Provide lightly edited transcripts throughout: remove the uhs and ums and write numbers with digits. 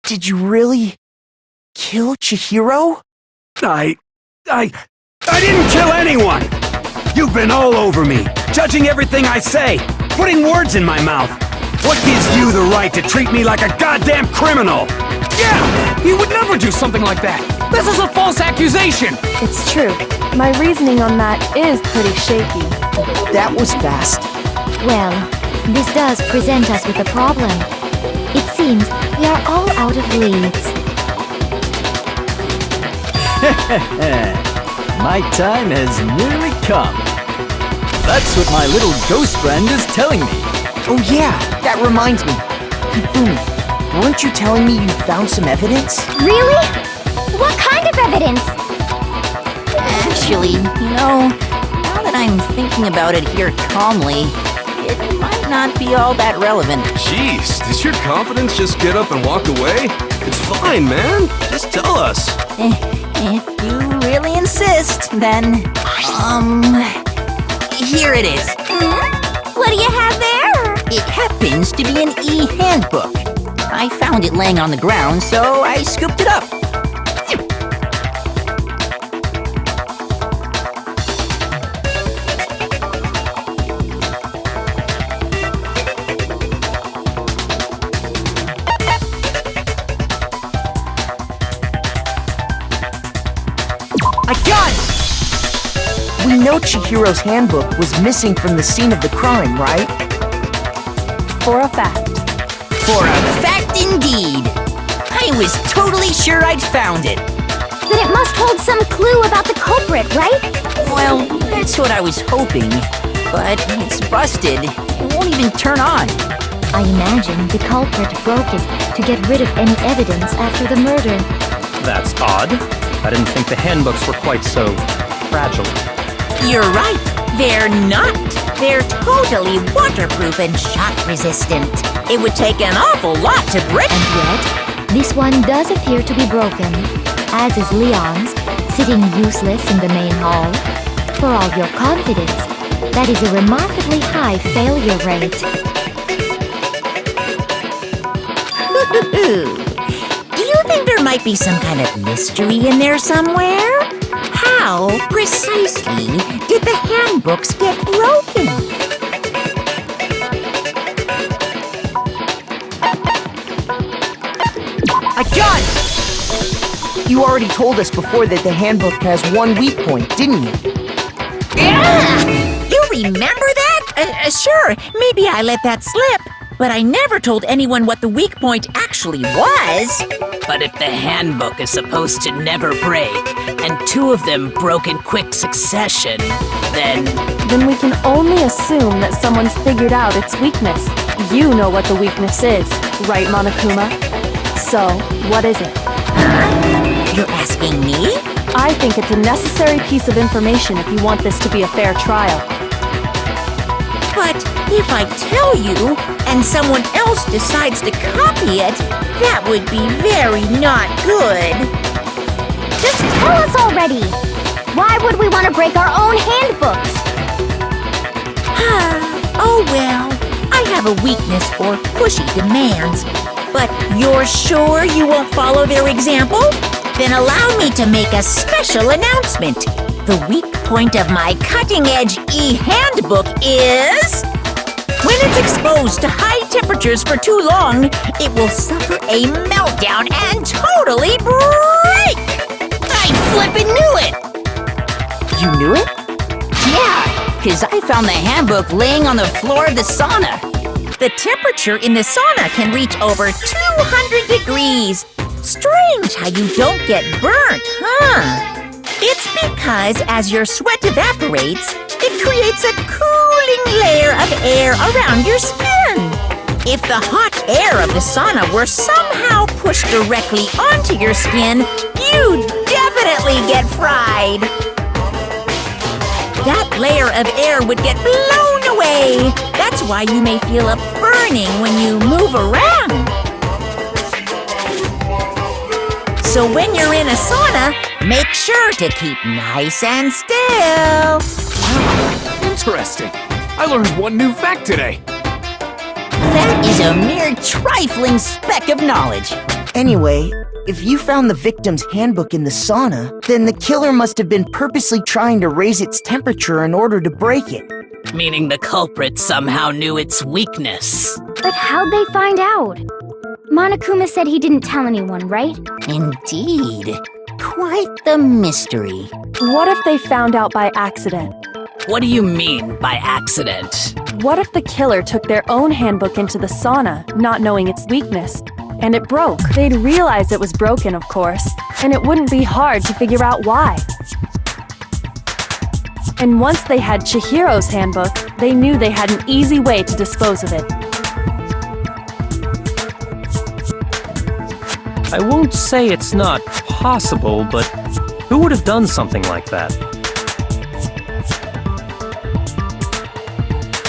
Did you really kill Chihiro? I didn't kill anyone! You've been all over me, judging everything I say, putting words in my mouth. What gives you the right to treat me like a goddamn criminal? Yeah! He would never do something like that! This is a false accusation! It's true. My reasoning on that is pretty shaky. That was fast. Well, this does present us with a problem. It seems we are all out of leads. My time has nearly come. That's what my little ghost friend is telling me. Oh yeah, that reminds me. Hifumi, weren't you telling me you found some evidence? Really? What kind of evidence? Actually, now that I'm thinking about it here calmly, it might not be all that relevant. Jeez, does your confidence just get up and walk away? It's fine, man. Just tell us. If you really insist, then, here it is. What do you have there? It happens to be an e-handbook. I found it laying on the ground, so I scooped it up. I got it! We know Chihiro's handbook was missing from the scene of the crime, right? For a fact. For a fact indeed. I was totally sure I'd found it. Then it must hold some clue about the culprit, right? Well, that's what I was hoping. But it's busted. It won't even turn on. I imagine the culprit broke it to get rid of any evidence after the murder. That's odd. I didn't think the handbooks were quite so fragile. You're right. They're not. They're totally waterproof and shock-resistant. It would take an awful lot to break. And yet, this one does appear to be broken, as is Leon's, sitting useless in the main hall. For all your confidence, that is a remarkably high failure rate. Do you think there might be some kind of mystery in there somewhere? How precisely did the handbooks get broken? I got it! You already told us before that the handbook has one weak point, didn't you? You remember that? Sure, maybe I let that slip. But I never told anyone what the weak point actually was. But if the handbook is supposed to never break, and two of them broke in quick succession, then Then we can only assume that someone's figured out its weakness. You know what the weakness is, right, Monokuma? So, what is it? You're asking me? I think it's a necessary piece of information if you want this to be a fair trial. But if I tell you, and someone else decides to copy it, that would be very not good. Just tell us already! Why would we want to break our own handbooks? Oh well, I have a weakness for pushy demands. But you're sure you won't follow their example? Then allow me to make a special announcement. The weak point of my cutting-edge e-handbook is... when it's exposed to high temperatures for too long, it will suffer a meltdown and totally break! I flippin' knew it! You knew it? Yeah, because I found the handbook laying on the floor of the sauna. The temperature in the sauna can reach over 200 degrees. Strange how you don't get burnt, huh? It's because as your sweat evaporates, it creates a cooling layer of air around your skin. If the hot air of the sauna were somehow pushed directly onto your skin, you'd definitely get fried. That layer of air would get blown away. That's why you may feel a burning when you move around. So when you're in a sauna, make sure to keep nice and still. Interesting. I learned one new fact today. That is a mere trifling speck of knowledge. Anyway, if you found the victim's handbook in the sauna, then the killer must have been purposely trying to raise its temperature in order to break it. Meaning the culprit somehow knew its weakness. But how'd they find out? Monokuma said he didn't tell anyone, right? Indeed. Quite the mystery. What if they found out by accident? What do you mean by accident? What if the killer took their own handbook into the sauna, not knowing its weakness, and it broke? They'd realize it was broken, of course, and it wouldn't be hard to figure out why. And once they had Chihiro's handbook, they knew they had an easy way to dispose of it. I won't say it's not possible, but who would have done something like that?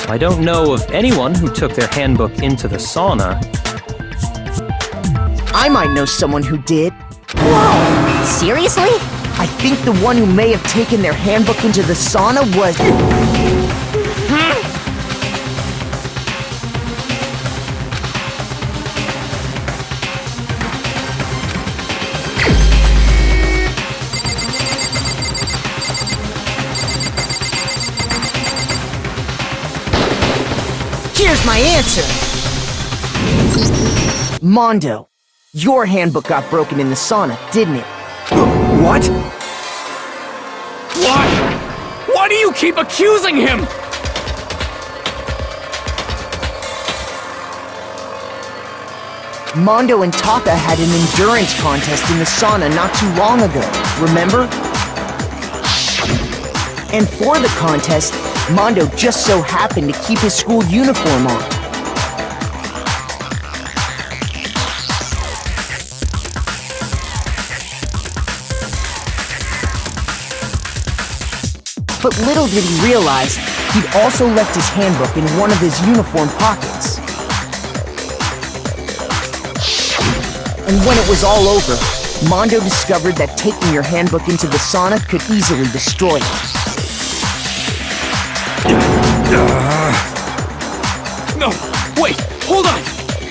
I don't know of anyone who took their handbook into the sauna. I might know someone who did. Whoa! Seriously? I think the one who may have taken their handbook into the sauna was... Here's my answer! Mondo, your handbook got broken in the sauna, didn't it? What? Why? Why do you keep accusing him? Mondo and Taka had an endurance contest in the sauna not too long ago, remember? And for the contest, Mondo just so happened to keep his school uniform on. But little did he realize, he'd also left his handbook in one of his uniform pockets. And when it was all over, Mondo discovered that taking your handbook into the sauna could easily destroy it. No, wait, hold on!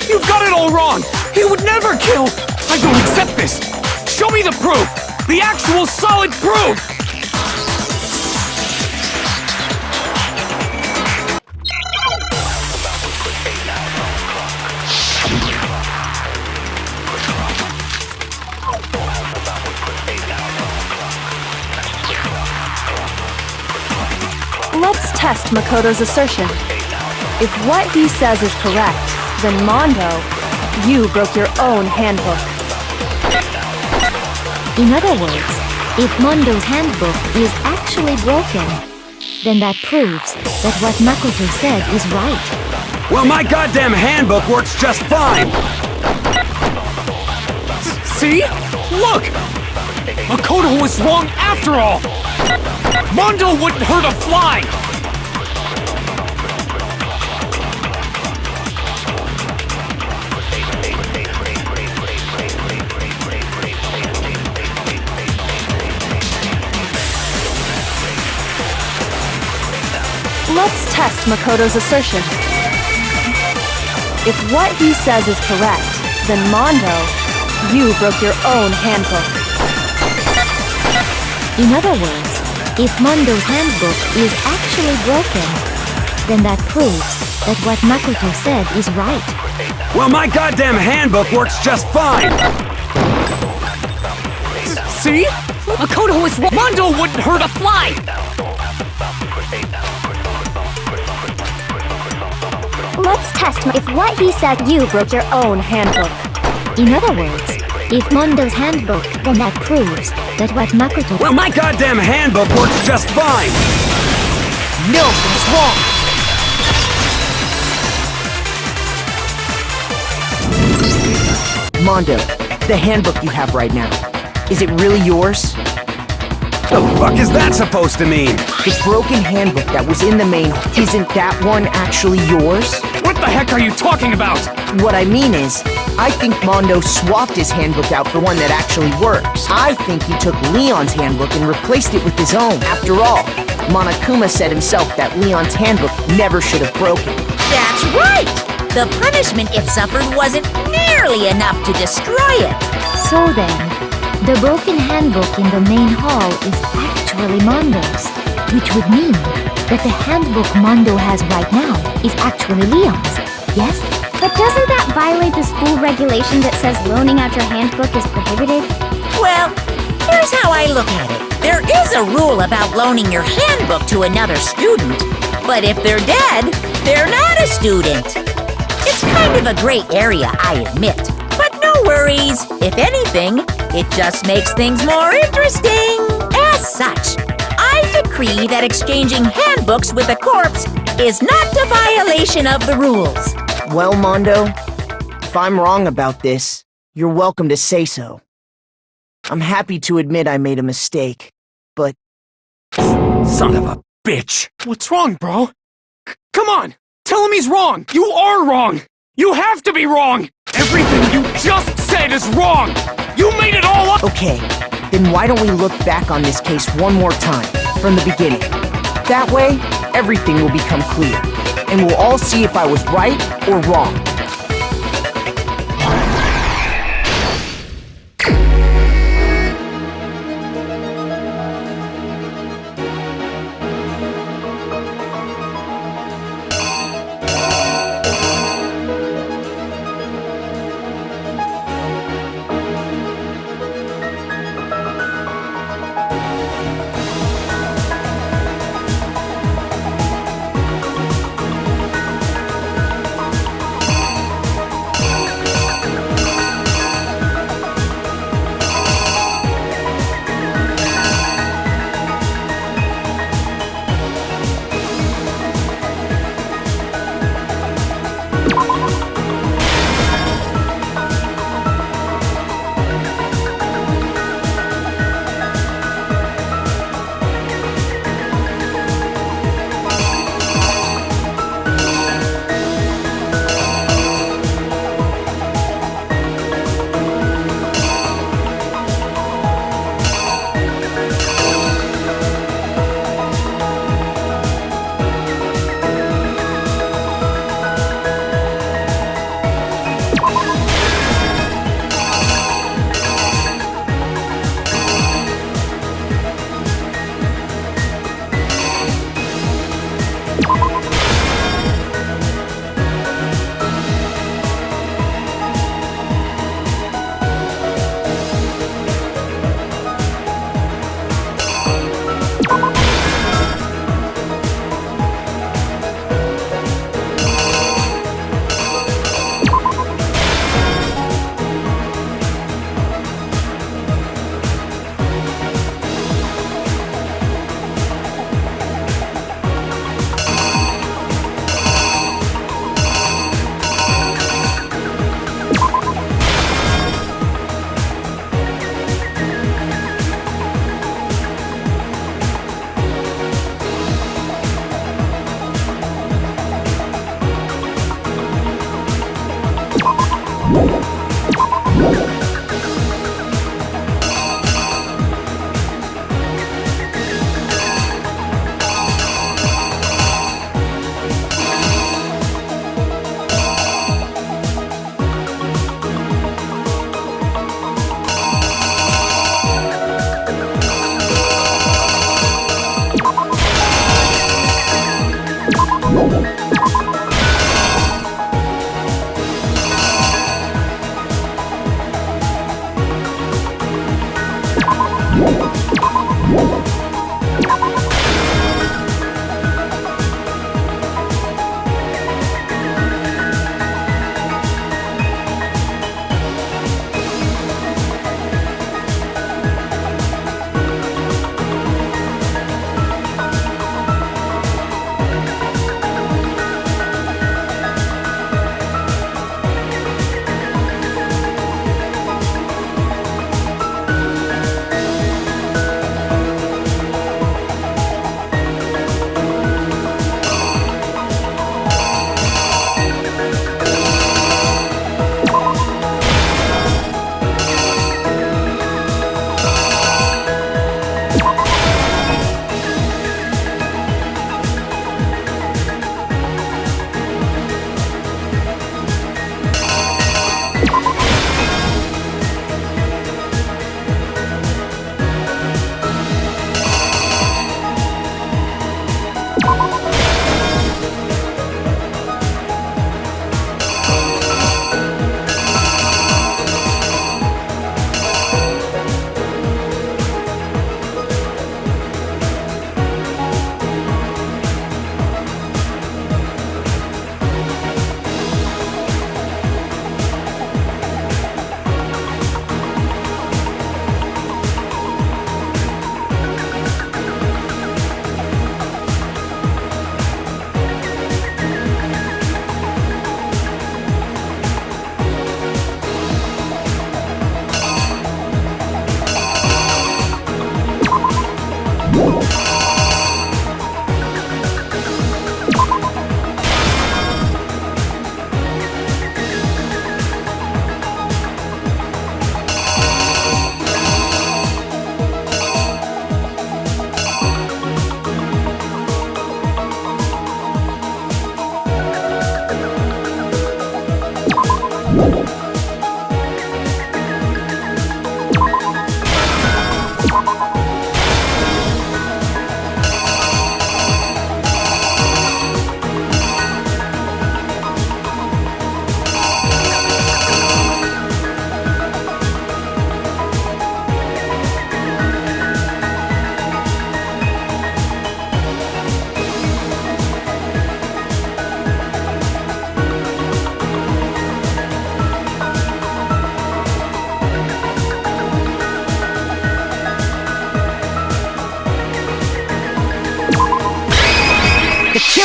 You've got it all wrong! He would never kill! I don't accept this! Show me the proof! The actual solid proof! Let's test Makoto's assertion. If what he says is correct, then Mondo, you broke your own handbook. In other words, if Mondo's handbook is actually broken, then that proves that what Makoto said is right. Well, my goddamn handbook works just fine! See? Look! Makoto was wrong after all! Mondo wouldn't hurt a fly! Let's test Makoto's assertion. If what he says is correct, then Mondo, you broke your own handbook. In other words, if Mondo's handbook is actually broken, then that proves that what Makoto said is right. Well, my goddamn handbook works just fine! See? Makoto was wrong! Mondo wouldn't hurt a fly! Let's test if what he said You broke your own handbook. In other words, if Mondo's handbook, then that proves that what Makoto... Well, my goddamn handbook works just fine! No, that's wrong! Mondo, the handbook you have right now, is it really yours? The fuck is that supposed to mean? The broken handbook that was in the main, isn't that one actually yours? What the heck are you talking about? What I mean is, I think Mondo swapped his handbook out for one that actually works. I think he took Leon's handbook and replaced it with his own. After all, Monokuma said himself that Leon's handbook never should have broken. That's right! the punishment it suffered wasn't nearly enough to destroy it. So then, the broken handbook in the main hall is actually Mondo's, which would mean that the handbook Mondo has right now is actually Leon's, yes? But doesn't that violate the school regulation that says loaning out your handbook is prohibited? Well, here's how I look at it. There is a rule about loaning your handbook to another student, but if they're dead, they're not a student. It's kind of a gray area, I admit. But no worries. If anything, it just makes things more interesting. As such, I decree that exchanging handbooks with a corpse is not a violation of the rules. Well, Mondo, if I'm wrong about this, you're welcome to say so. I'm happy to admit I made a mistake, but... Son of a bitch! What's wrong, bro? Come on! Tell him he's wrong! You are wrong! You have to be wrong! Everything you just said is wrong! You made it all up! Okay, then why don't we look back on this case one more time, from the beginning? That way, everything will become clear, and we'll all see if I was right or wrong.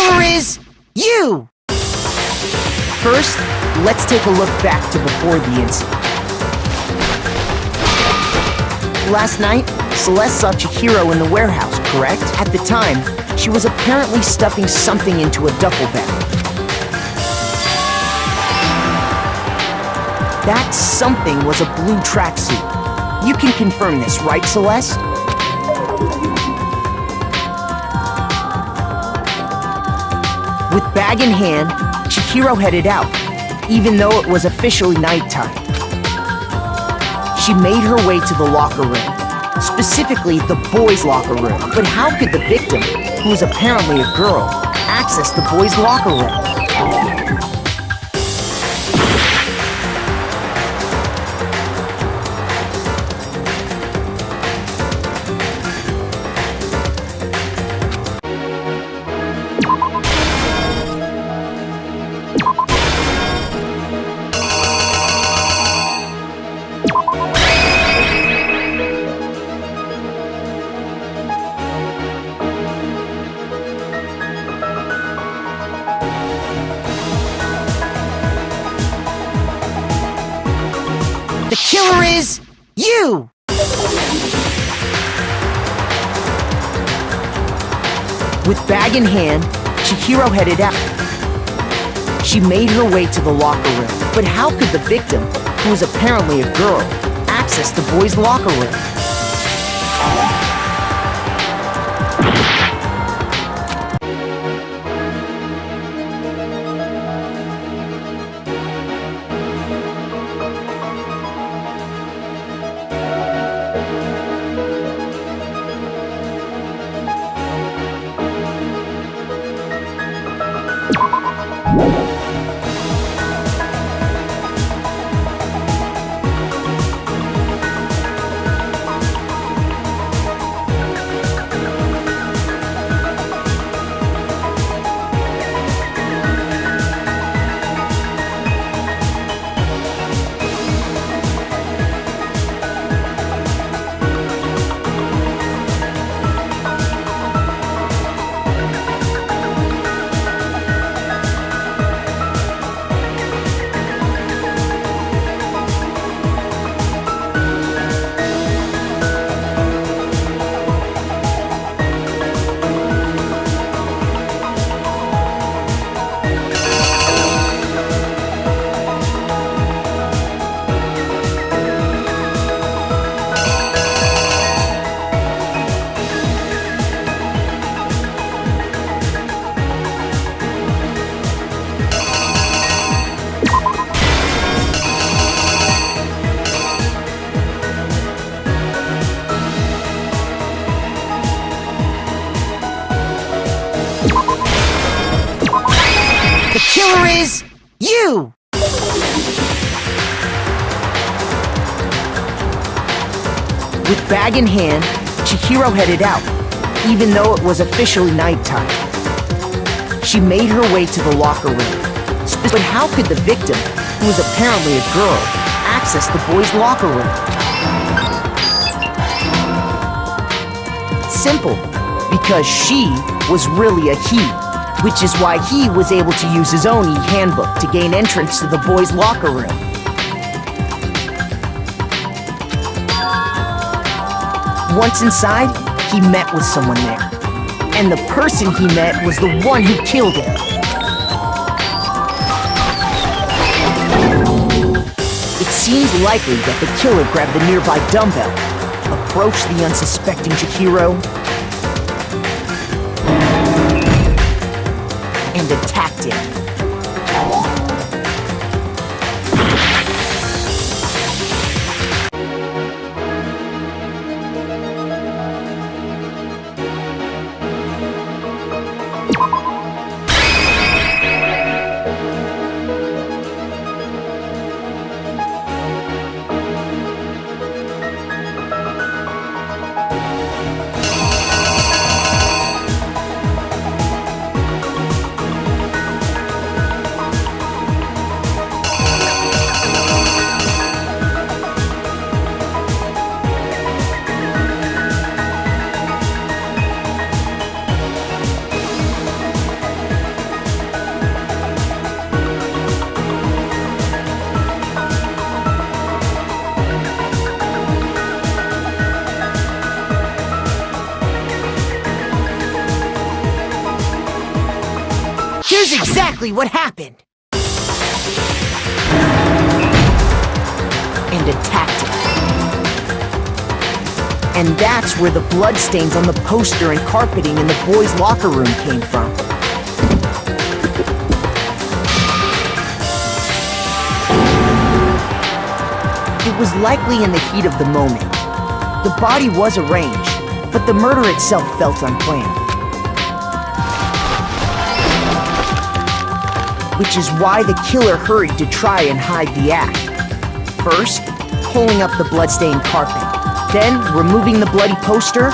killer is you! First, let's take a look back to before the incident. Last night, Celeste saw Chihiro in the warehouse, correct? At the time, she was apparently stuffing something into a duffel bag. That something was a blue tracksuit. You can confirm this, right, Celeste? With bag in hand, Chihiro headed out, even though it was officially nighttime. She made her way to the locker room, specifically the boys' locker room. But how could the victim, who was apparently a girl, access the boys' locker room? The killer is you! With bag in hand, Chihiro headed out. She made her way to the locker room. But how could the victim, who was apparently a girl, access the boys' locker room? killer is you! With bag in hand, Chihiro headed out, even though it was officially nighttime. She made her way to the locker room. But how could the victim, who was apparently a girl, access the boys' locker room? Simple, because she was really a he, which is why he was able to use his own e-handbook to gain entrance to the boys' locker room. Once inside, he met with someone there. And the person he met was the one who killed him. It seems likely that the killer grabbed the nearby dumbbell, approached the unsuspecting Chihiro, and attacked him. Here's exactly what happened. And attacked it. And that's where the bloodstains on the poster and carpeting in the boys' locker room came from. It was likely in the heat of the moment. The body was arranged, but the murder itself felt unplanned. Which is why the killer hurried to try and hide the act. First, pulling up the bloodstained carpet. Then, removing the bloody poster.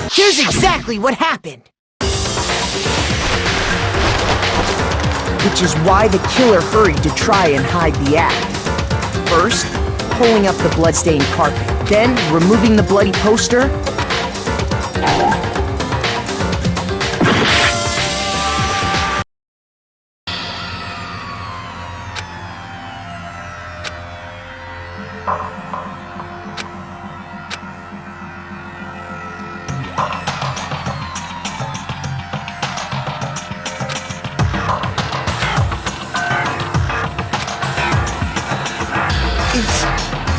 Here's exactly what happened. Which is why the killer hurried to try and hide the act. First, pulling up the bloodstained carpet. Then, removing the bloody poster.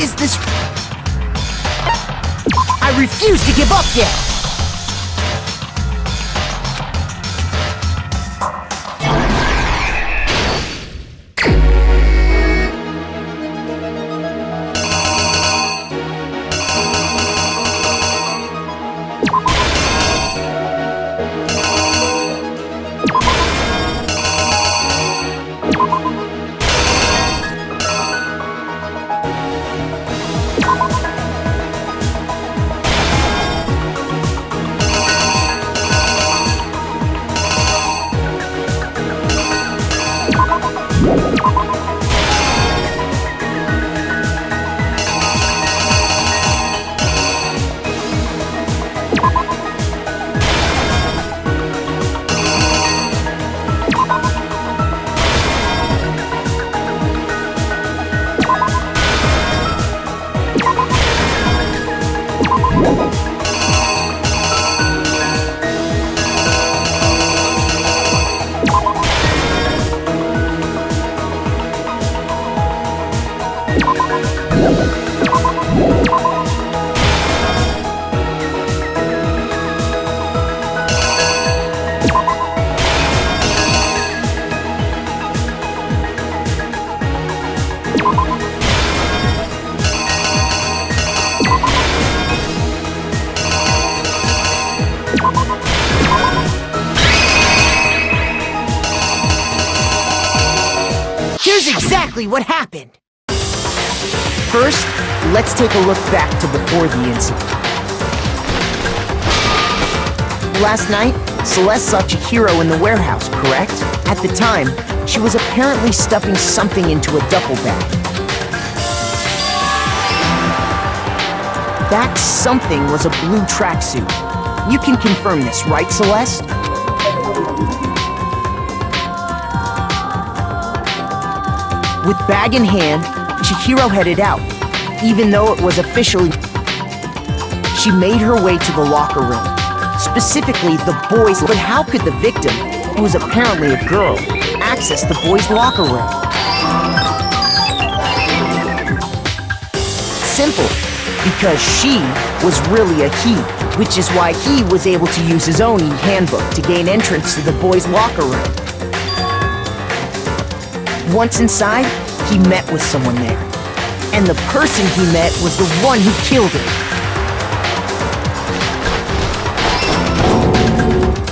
Is this... I refuse to give up yet! Here's exactly what happened. First, let's take a look back to before the incident. Last night, Celeste saw Chihiro in the warehouse, correct? At the time, she was apparently stuffing something into a duffel bag. That something was a blue tracksuit. You can confirm this, right, Celeste? With bag in hand, Chihiro headed out, even though it was officially... She made her way to the locker room, specifically the boys'. But how could the victim, who was apparently a girl, access the boys' locker room? Simple, because she was really a he, which is why he was able to use his own e-handbook to gain entrance to the boys' locker room. Once inside, he met with someone there, and the person he met was the one who killed him.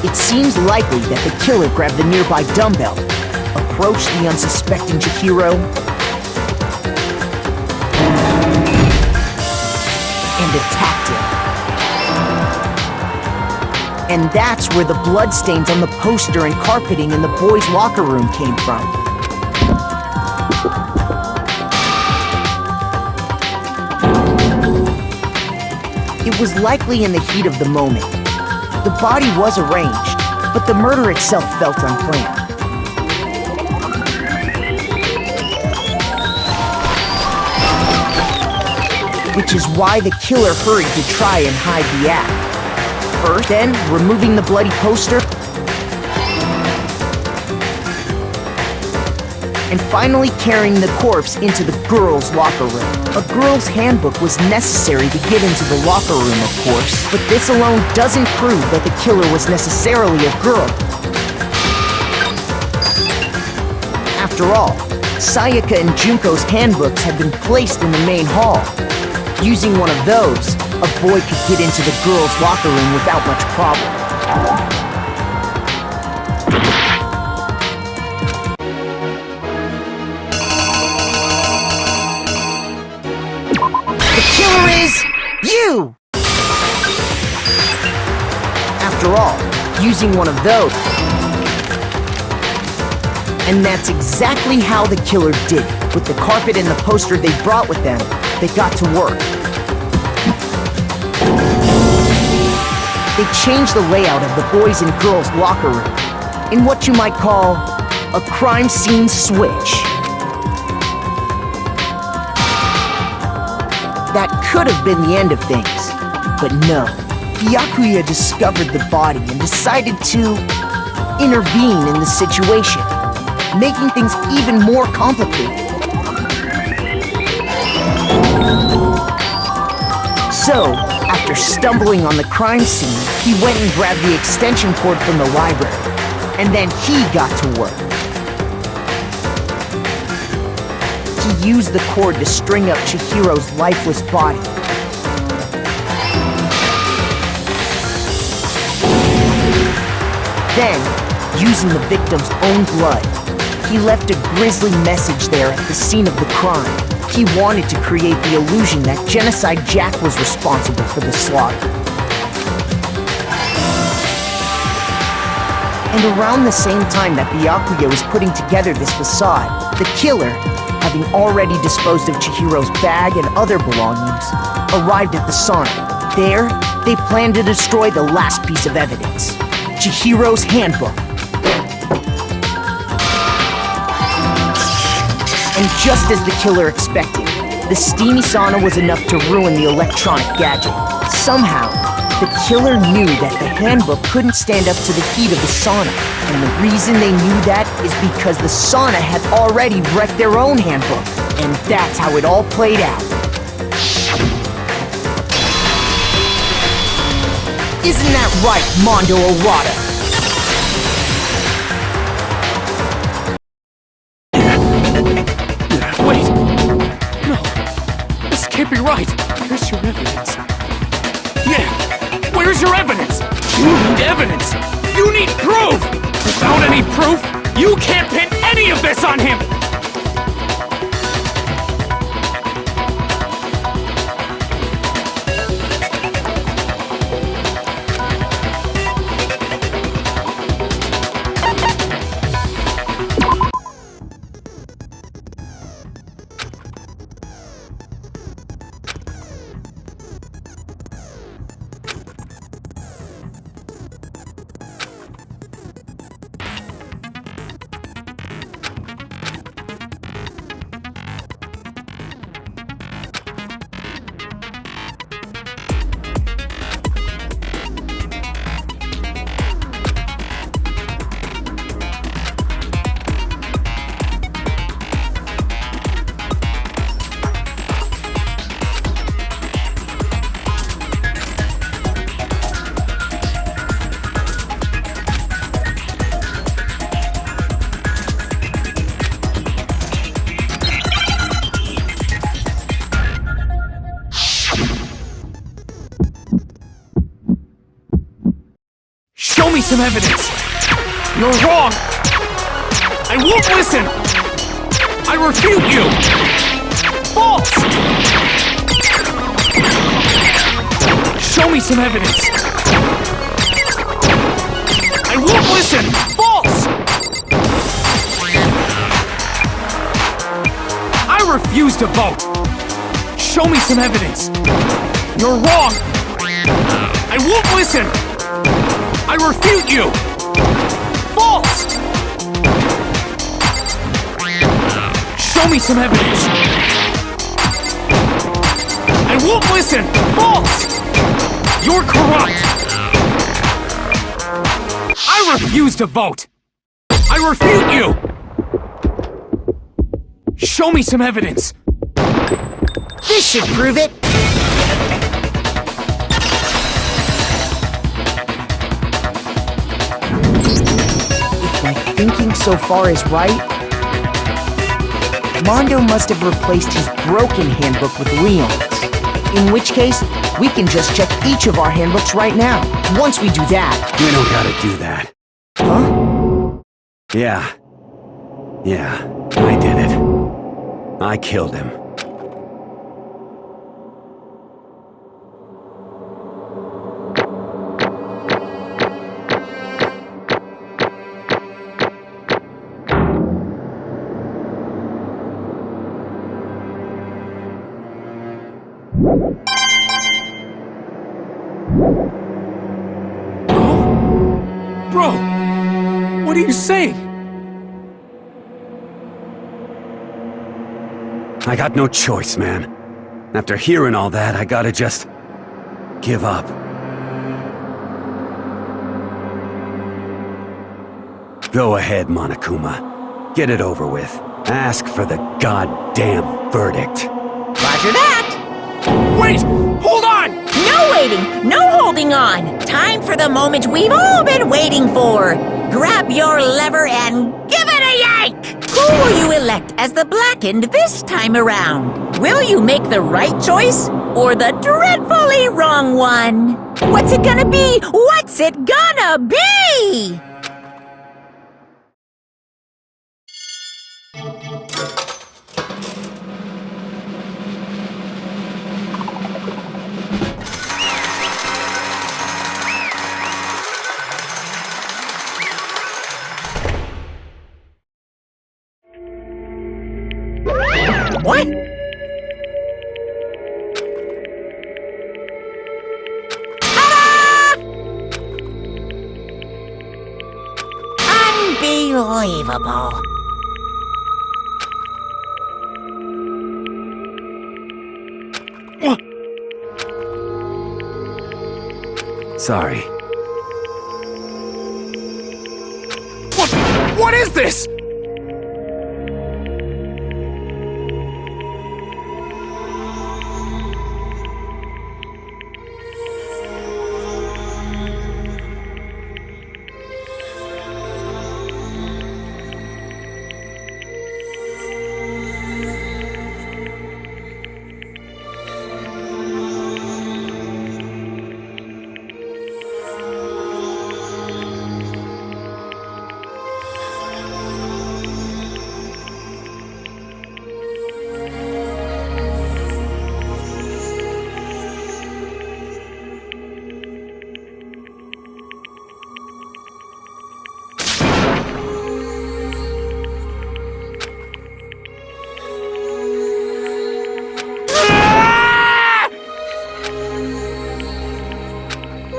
It seems likely that the killer grabbed the nearby dumbbell, approached the unsuspecting Chihiro, and attacked him. And that's where the bloodstains on the poster and carpeting in the boys' locker room came from. It was likely in the heat of the moment. The body was arranged, but the murder itself felt unplanned. Which is why the killer hurried to try and hide the act. First, then, removing the bloody poster, and finally carrying the corpse into the girls' locker room. A girl's handbook was necessary to get into the locker room, of course, but this alone doesn't prove that the killer was necessarily a girl. After all, Sayaka and Junko's handbooks had been placed in the main hall. Using one of those, a boy could get into the girls' locker room without much problem. You! After all, using one of those. And that's exactly how the killer did it. With the carpet and the poster they brought with them, they got to work. They changed the layout of the boys' and girls' locker room in what you might call a crime scene switch. That could have been the end of things, but no. Byakuya discovered the body and decided to intervene in the situation, making things even more complicated. So, after stumbling on the crime scene, he went and grabbed the extension cord from the library, and then he got to work. He used the cord to string up Chihiro's lifeless body. Then, using the victim's own blood, he left a grisly message there at the scene of the crime. He wanted to create the illusion that Genocide Jack was responsible for the slaughter. And around the same time that Byakuya was putting together this facade, the killer, having already disposed of Chihiro's bag and other belongings, arrived at the sauna. There, they planned to destroy the last piece of evidence, Chihiro's handbook. And just as the killer expected, the steamy sauna was enough to ruin the electronic gadget. Somehow, the killer knew that the handbook couldn't stand up to the heat of the sauna. And the reason they knew that is because the sauna had already wrecked their own handbook. And that's how it all played out. Isn't that right, Mondo Owada? Wait! No! This can't be right! Where's your evidence? Yeah! Where's your evidence? You need evidence! You need proof! Without any proof, you can't pin any of this on him! some evidence! You're wrong! I won't listen! I refute you! False! Show me some evidence! I won't listen! False! I refuse to vote! Show me some evidence! You're wrong! I won't listen! I refute you! False! Show me some evidence! I won't listen! False! You're corrupt! I refuse to vote! I refute you! Show me some evidence! This should prove it. If my thinking so far is right, Mondo must have replaced his broken handbook with Leon's. In which case, we can just check each of our handbooks right now. Once we do that... We don't gotta do that. Huh? Yeah, I did it. I killed him. Bro! What are you saying? I got no choice, man. After hearing all that, I gotta just... give up. Go ahead, Monokuma. Get it over with. Ask for the goddamn verdict. Roger that! Wait! Hold on! No waiting! No holding on! Time for the moment we've all been waiting for! Grab your lever and give it a yank! Who will you elect as the Blackened this time around? Will you make the right choice or the dreadfully wrong one? What's it gonna be? What's it gonna be? What? Ah! Unbelievable. Sorry. What is this?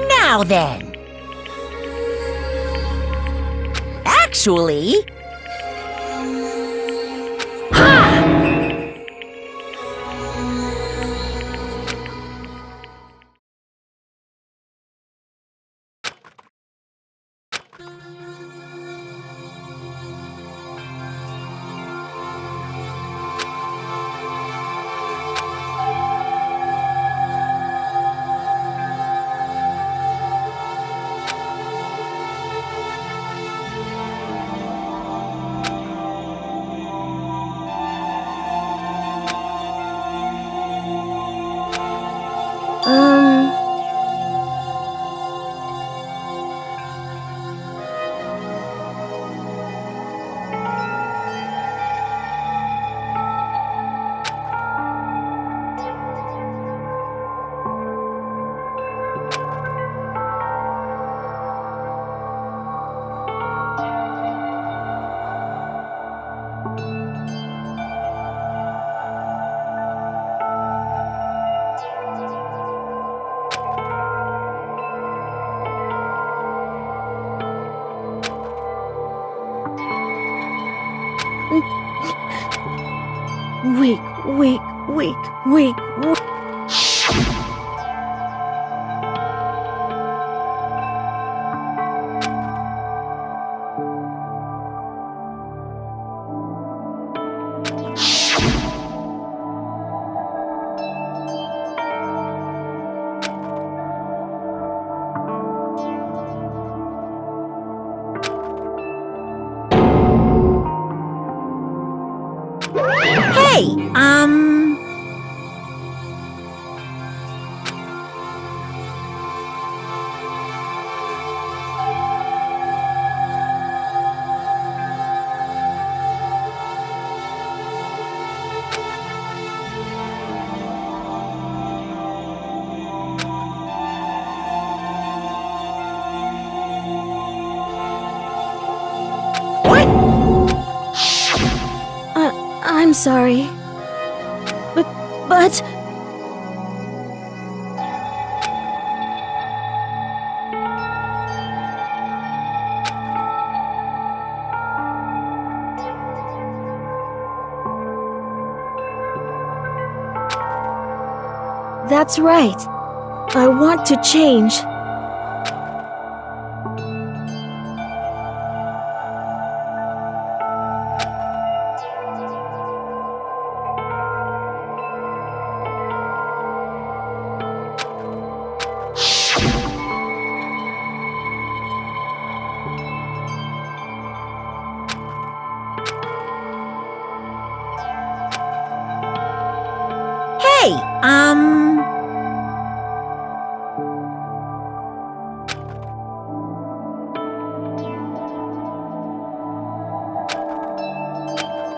Now then. Actually... Ha! Weak, weak, weak, weak, weak. Hey, what? I'm sorry. But... That's right. I want to change. Hey,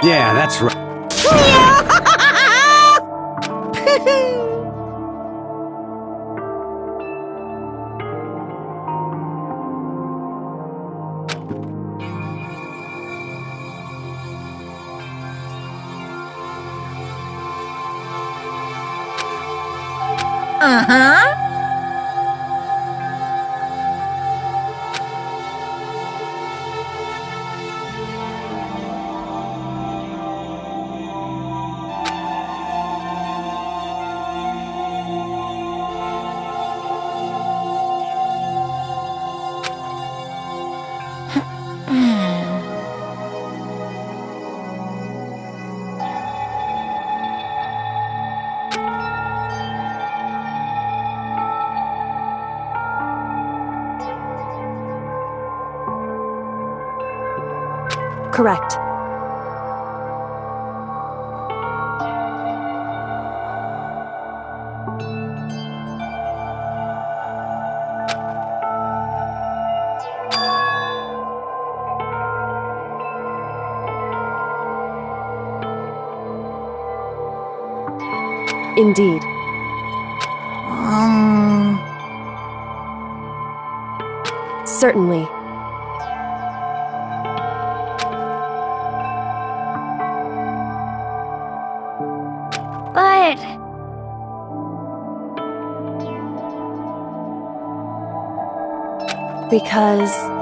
Yeah, that's right. Uh-huh. Correct. Indeed. Certainly. But... Because...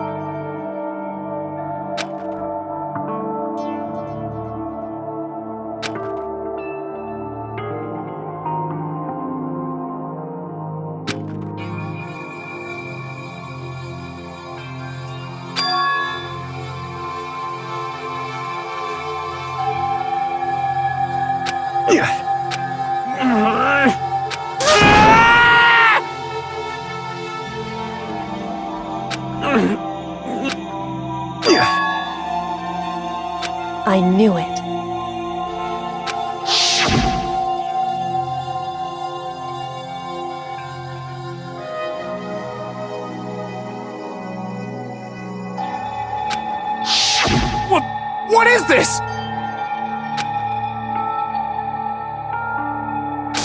I knew it. What is this?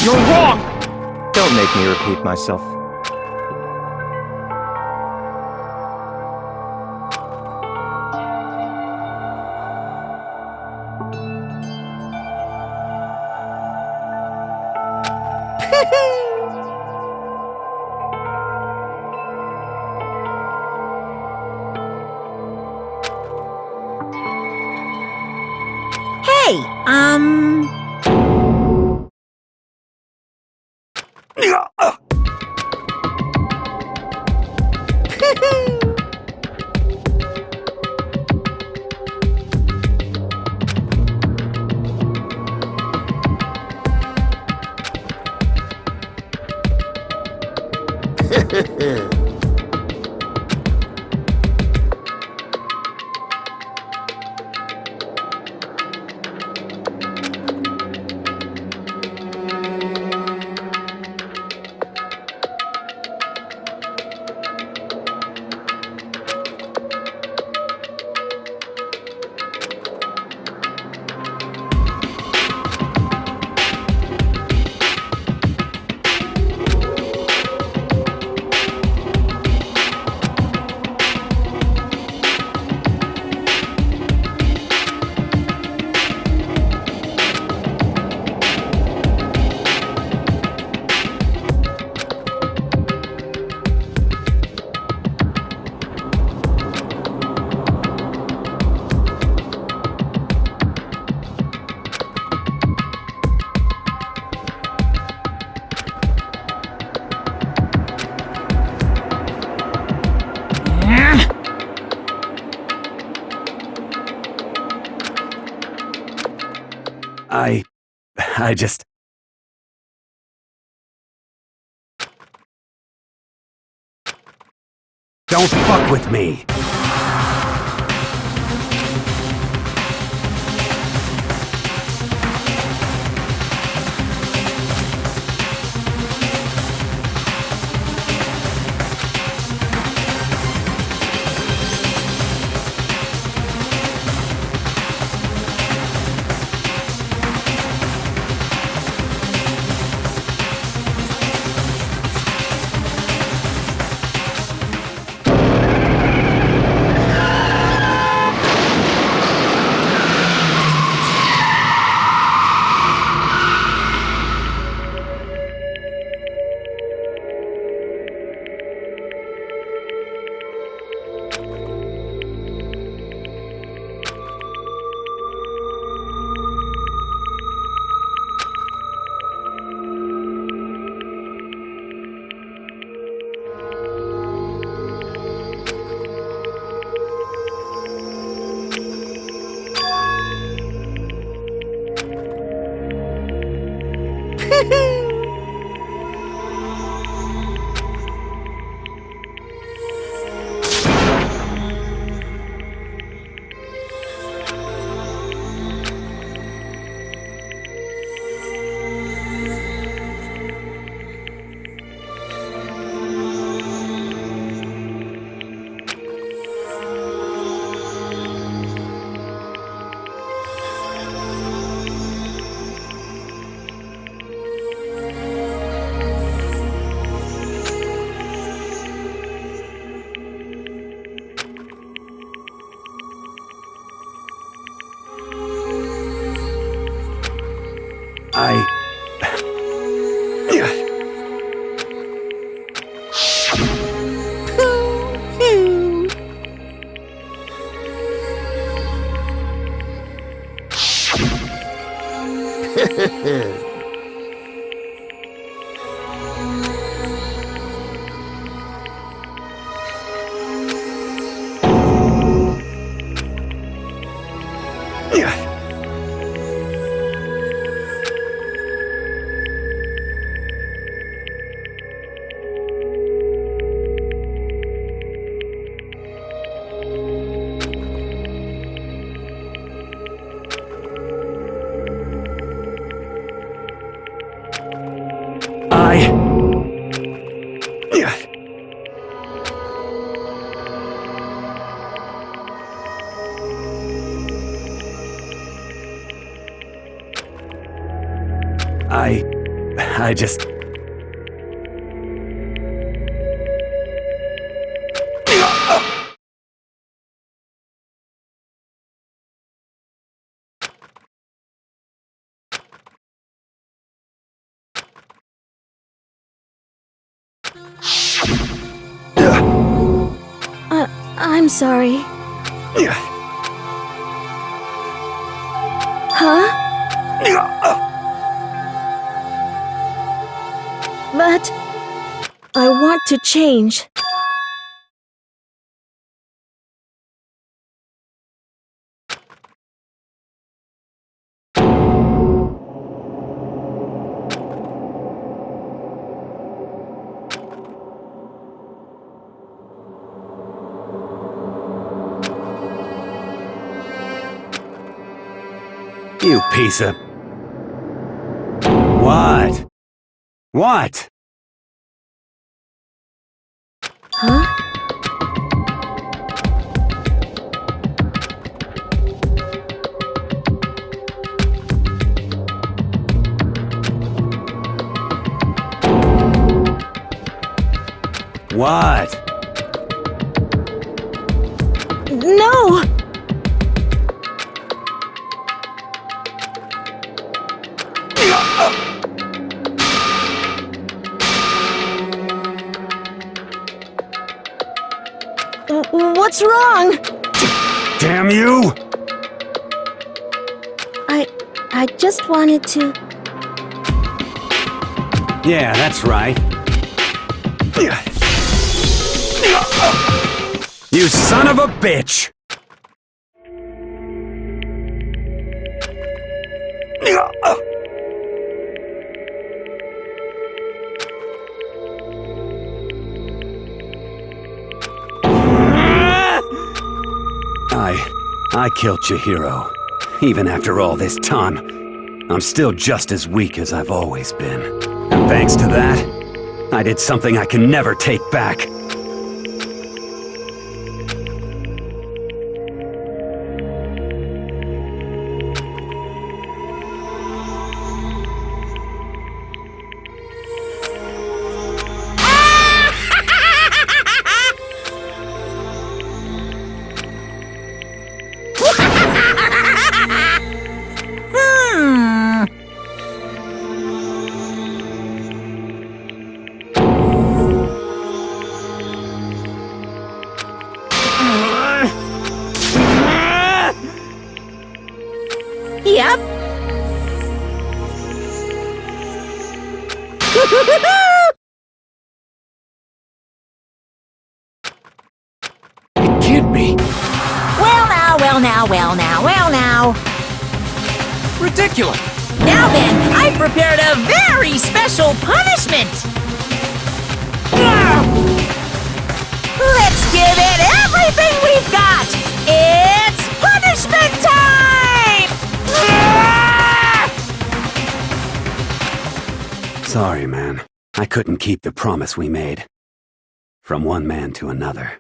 You're wrong! Don't make me repeat myself. Hey, I just... Don't fuck with me! I just... I'm sorry. Huh? But I want to change. You piece of... What? What? Huh? What? No! What's wrong? Damn you! I just wanted to... Yeah, that's right. You son of a bitch! I killed Chihiro. Even after all this time, I'm still just as weak as I've always been. And thanks to that, I did something I can never take back. Yep. It can't be. Well now, well now, well now, well now. Ridiculous. Now then, I've prepared a very special punishment. Let's give it everything we've got. It's punishment time! Sorry, man. I couldn't keep the promise we made. From one man to another.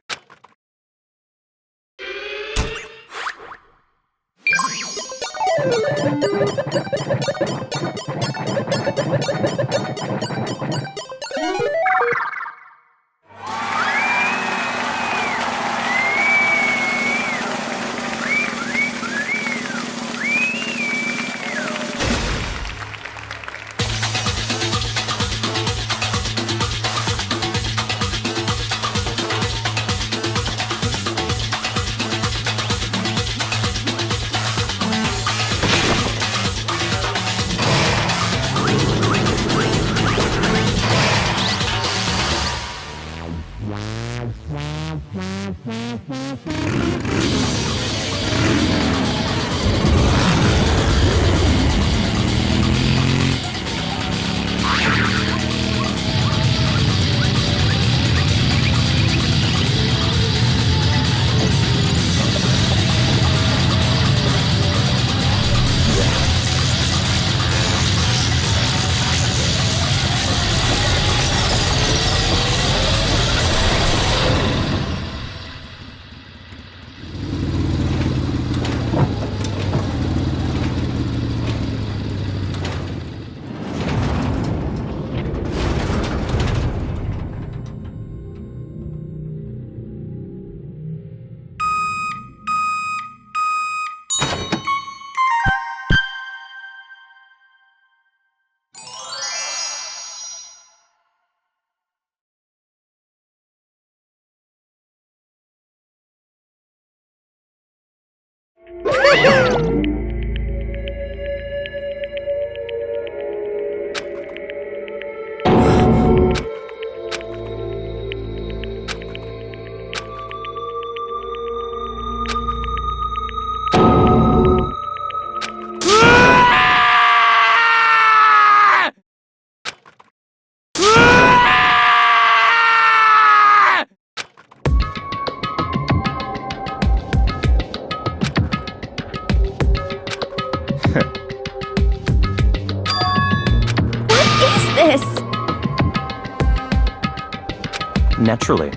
Naturally.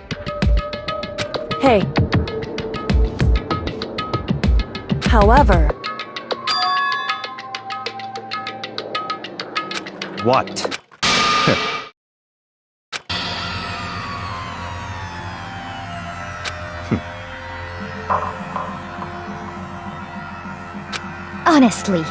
Hey. However, What? Honestly.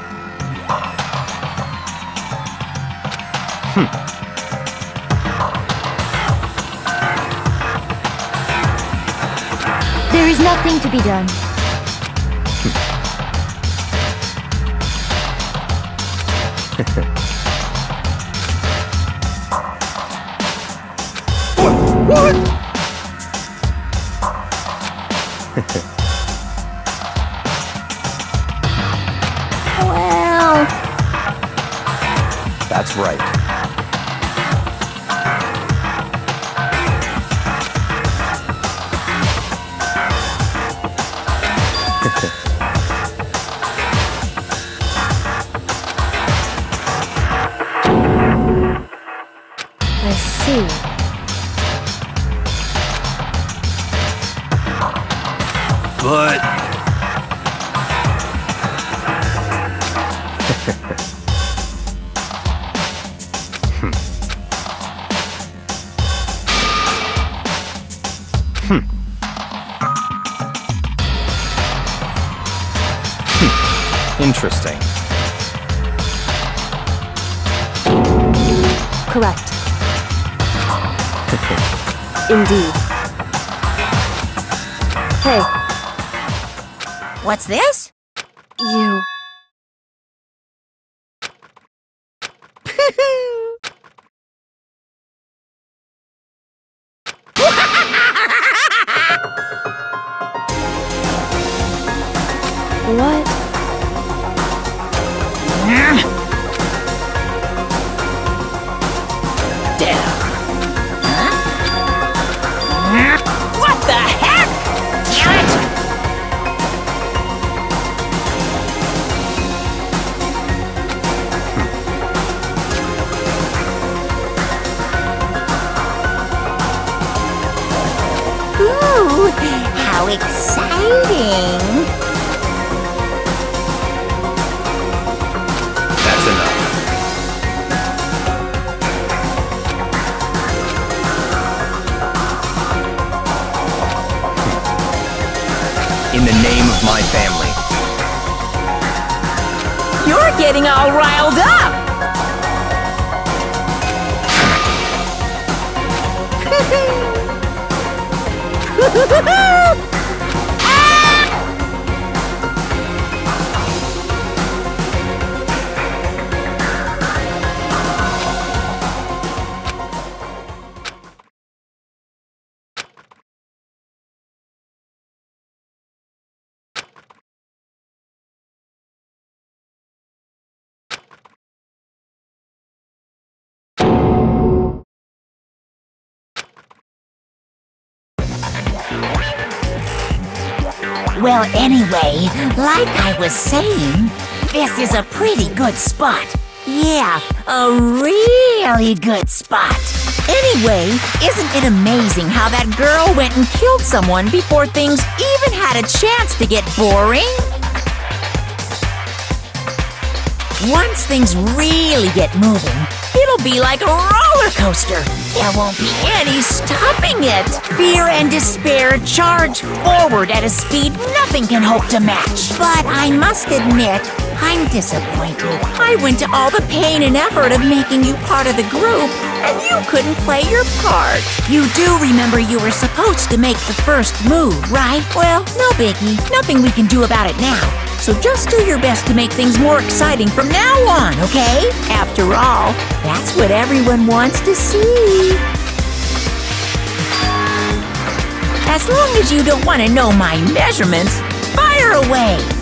There is nothing to be done. What? Well, That's right. I see. But... Interesting. Correct. Indeed. Hey, What's this? you. What? What the heck? Damn it! Ooh, how exciting! That's enough. In the name of my family. You're getting all riled up! Well, anyway, like I was saying, this is a pretty good spot. Yeah, a really good spot. Anyway, isn't it amazing how that girl went and killed someone before things even had a chance to get boring? Once things really get moving, it'll be like a roller coaster. There won't be any stopping it. Fear and despair charge forward at a speed nothing can hope to match. But I must admit, I'm disappointed. I went to all the pain and effort of making you part of the group, and you couldn't play your part. You do remember you were supposed to make the first move, right? Well, no biggie. Nothing we can do about it now. So just do your best to make things more exciting from now on, okay? After all, that's what everyone wants to see. As long as you don't want to know my measurements, fire away!